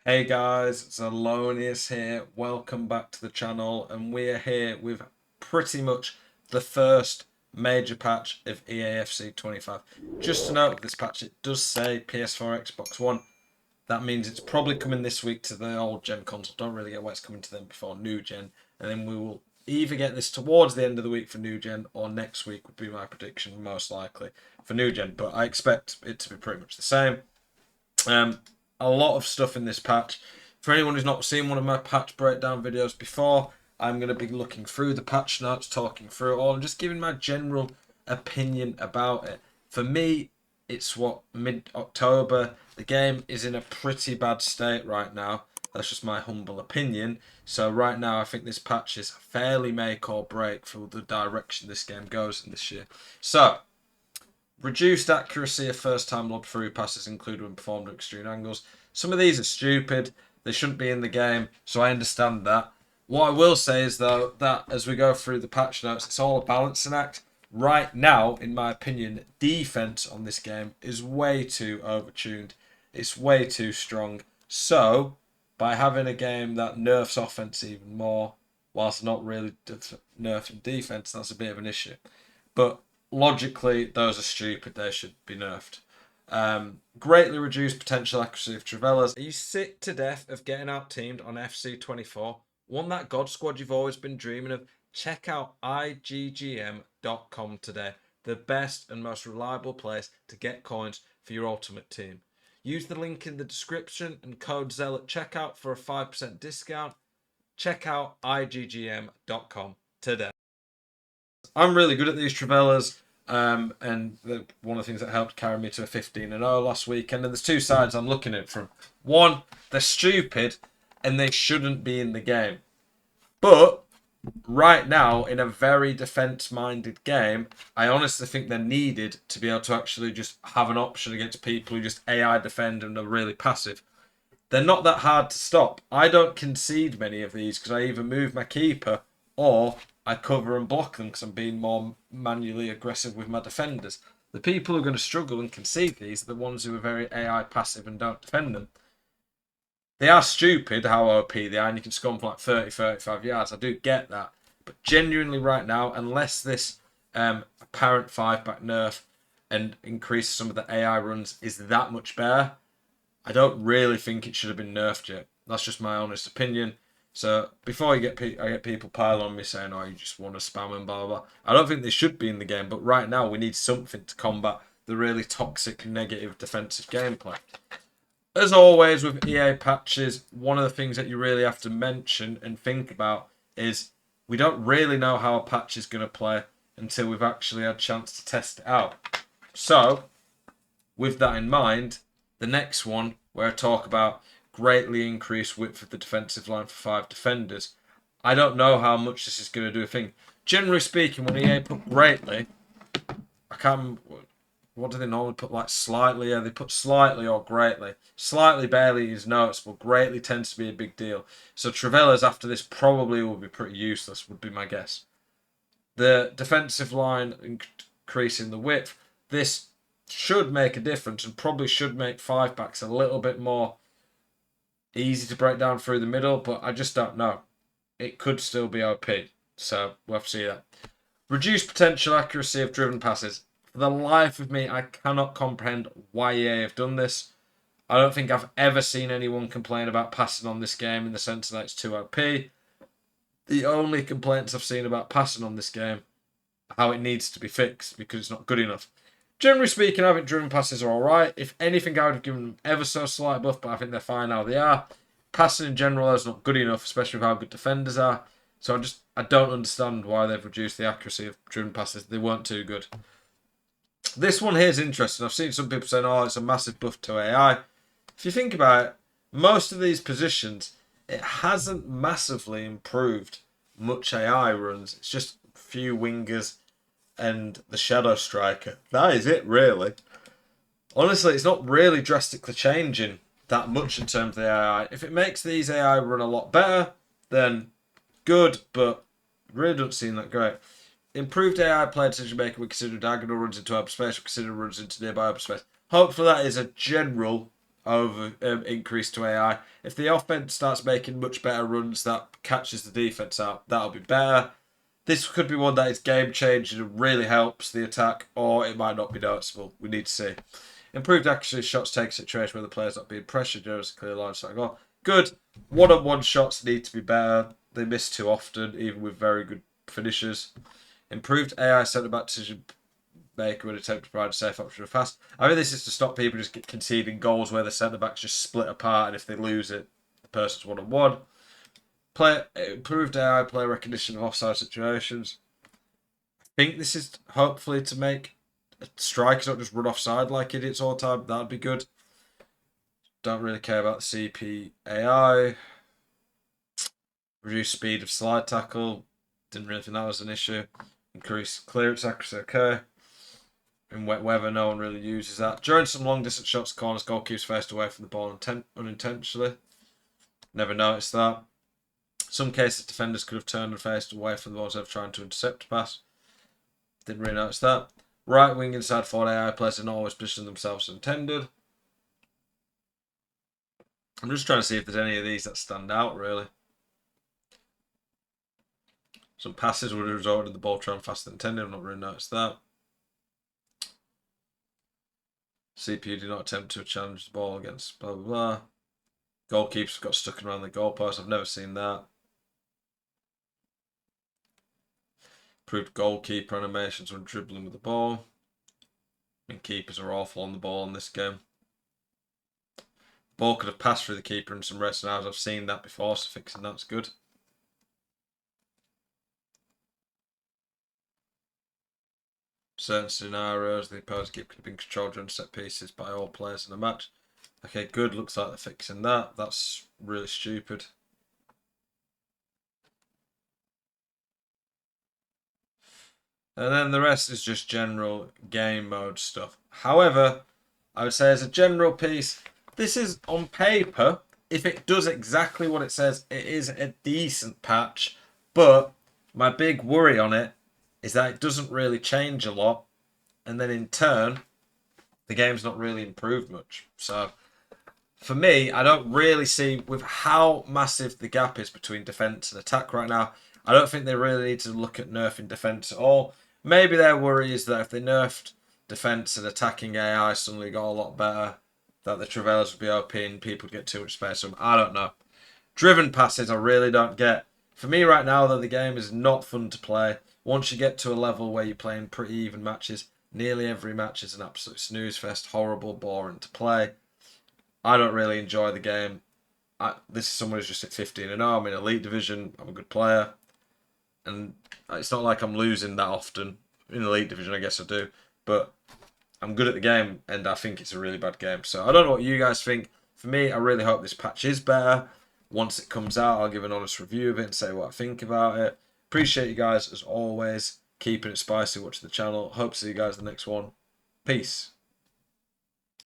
Hey guys, Zelonius here. Welcome back to the channel, and we're here with pretty much the first major patch of EAFC 25. Just to note, this patch it does say PS4, Xbox One. That means it's probably coming this week to the old gen console. Don't really get why it's coming to them before new gen, and then we will either get this towards the end of the week for new gen or next week would be my prediction, most likely for new gen. But I expect it to be pretty much the same. A lot of stuff in this patch. For anyone who's not seen one of my patch breakdown videos before, I'm going to be looking through the patch notes, talking through it all, and just giving my general opinion about it. For me, it's mid-October. The game is in a pretty bad state right now. That's just my humble opinion. So right now, I think this patch is fairly make or break for the direction this game goes in this year. So, reduced accuracy of first-time lob through passes included when performed at extreme angles. Some of these are stupid. They shouldn't be in the game, so I understand that. What I will say is, though, that as we go through the patch notes, it's all a balancing act. Right now, in my opinion, defense on this game is way too overtuned. It's way too strong. So, by having a game that nerfs offense even more, whilst not really nerfing defense, that's a bit of an issue. But logically, those are stupid. They should be nerfed. Greatly reduced potential accuracy of Travellas. Are you sick to death of getting out teamed on FC24? Want that God squad you've always been dreaming of? Check out iggm.com today. The best and most reliable place to get coins for your ultimate team. Use the link in the description and code ZEL at checkout for a 5% discount. Check out iggm.com today. I'm really good at these Travellas, and one of the things that helped carry me to a 15-0 last weekend. And there's two sides I'm looking at from. One, they're stupid, and they shouldn't be in the game. But right now, in a very defense-minded game, I honestly think they're needed to be able to actually just have an option against people who just AI defend and are really passive. They're not that hard to stop. I don't concede many of these because I either move my keeper or I cover and block them because I'm being more manually aggressive with my defenders. The people who are going to struggle and concede these are the ones who are very AI passive and don't defend them. They are stupid how OP they are, and you can score them for like 30, 35 yards. I do get that. But genuinely right now, unless this apparent 5-back nerf and increase some of the AI runs is that much better, I don't really think it should have been nerfed yet. That's just my honest opinion. So before I get people pile on me saying, "Oh, you just want to spam and blah blah," I don't think they should be in the game. But right now, we need something to combat the really toxic, negative defensive gameplay. As always with EA patches, one of the things that you really have to mention and think about is we don't really know how a patch is going to play until we've actually had a chance to test it out. So, with that in mind, the next one, where I talk about greatly increased width of the defensive line for 5 defenders, I don't know how much this is going to do a thing. Generally speaking, when EA put greatly, I can't. What do they normally put? Like slightly? Yeah, they put slightly or greatly. Slightly barely is noticeable. Greatly tends to be a big deal. So Travellas after this probably will be pretty useless, would be my guess. The defensive line increasing the width. This should make a difference and probably should make 5-backs a little bit more easy to break down through the middle, but I just don't know. It could still be OP, so we'll have to see that. Reduced potential accuracy of driven passes. For the life of me, I cannot comprehend why EA have done this. I don't think I've ever seen anyone complain about passing on this game in the sense that it's too OP. The only complaints I've seen about passing on this game are how it needs to be fixed because it's not good enough. Generally speaking, I think driven passes are alright. If anything, I would have given them ever so slight buff, but I think they're fine how they are. Passing in general is not good enough, especially with how good defenders are. So I don't understand why they've reduced the accuracy of driven passes. They weren't too good. This one here is interesting. I've seen some people saying, "Oh, it's a massive buff to AI." If you think about it, most of these positions, it hasn't massively improved much AI runs. It's just a few wingers and the shadow striker. That is it, really. Honestly, it's not really drastically changing that much in terms of the AI. If it makes these AI run a lot better, then good, but really doesn't seem that great. Improved AI player decision making would consider diagonal runs into open space, would consider runs into nearby open space. Hopefully that is a general over increase to AI. If the offense starts making much better runs that catches the defense out, that'll be better. This could be one that is game changing and really helps the attack, or it might not be noticeable. We need to see. Improved accuracy shots take a situation where the player's not being pressured. There's a clear line of goal. Good. One-on-one shots need to be better. They miss too often, even with very good finishers. Improved AI centre-back decision maker would attempt to provide a safe option of fast. I mean, this is to stop people just conceding goals where the centre-backs just split apart, and if they lose it, the person's one-on-one. Improved AI player recognition of offside situations. I think this is hopefully to make strikers not just run offside like idiots all the time. That'd be good. Don't really care about the CP AI. Reduce speed of slide tackle. Didn't really think that was an issue. Increase clearance accuracy. Okay. In wet weather, no one really uses that. During some long distance shots, corners, goalkeepers faced away from the ball unintentionally. Never noticed that. Some cases, defenders could have turned and faced away from the ball instead of trying to intercept a pass. Didn't really notice that. Right wing inside forward AI players are not always positioning themselves as intended. I'm just trying to see if there's any of these that stand out, really. Some passes would have resulted in the ball trying faster than intended. I've not really noticed that. CPU did not attempt to challenge the ball against blah, blah, blah. Goalkeepers got stuck around the goalpost. I've never seen that. Improved goalkeeper animations when dribbling with the ball. And keepers are awful on the ball in this game. Ball could have passed through the keeper in some rest hours. I've seen that before, so fixing that's good. Certain scenarios, the opposing keeper could have been controlled during set pieces by all players in the match. Okay, good. Looks like they're fixing that. That's really stupid. And then the rest is just general game mode stuff. However, I would say as a general piece, this is on paper, if it does exactly what it says, it is a decent patch. But my big worry on it is that it doesn't really change a lot. And then in turn, the game's not really improved much. So for me, I don't really see, with how massive the gap is between defense and attack right now, I don't think they really need to look at nerfing defense at all. Maybe their worry is that if they nerfed defense and attacking AI suddenly got a lot better, that the Travailers would be OP and people would get too much space. So I don't know. Driven passes, I really don't get. For me right now, though, the game is not fun to play. Once you get to a level where you're playing pretty even matches, nearly every match is an absolute snooze fest, horrible, boring to play. I don't really enjoy the game. This is someone who's just at 15 and 0. I'm in Elite Division. I'm a good player. And it's not like I'm losing that often. In Elite Division, I guess I do. But I'm good at the game, and I think it's a really bad game. So I don't know what you guys think. For me, I really hope this patch is better. Once it comes out, I'll give an honest review of it and say what I think about it. Appreciate you guys, as always. Keeping it spicy, watching the channel. Hope to see you guys in the next one. Peace.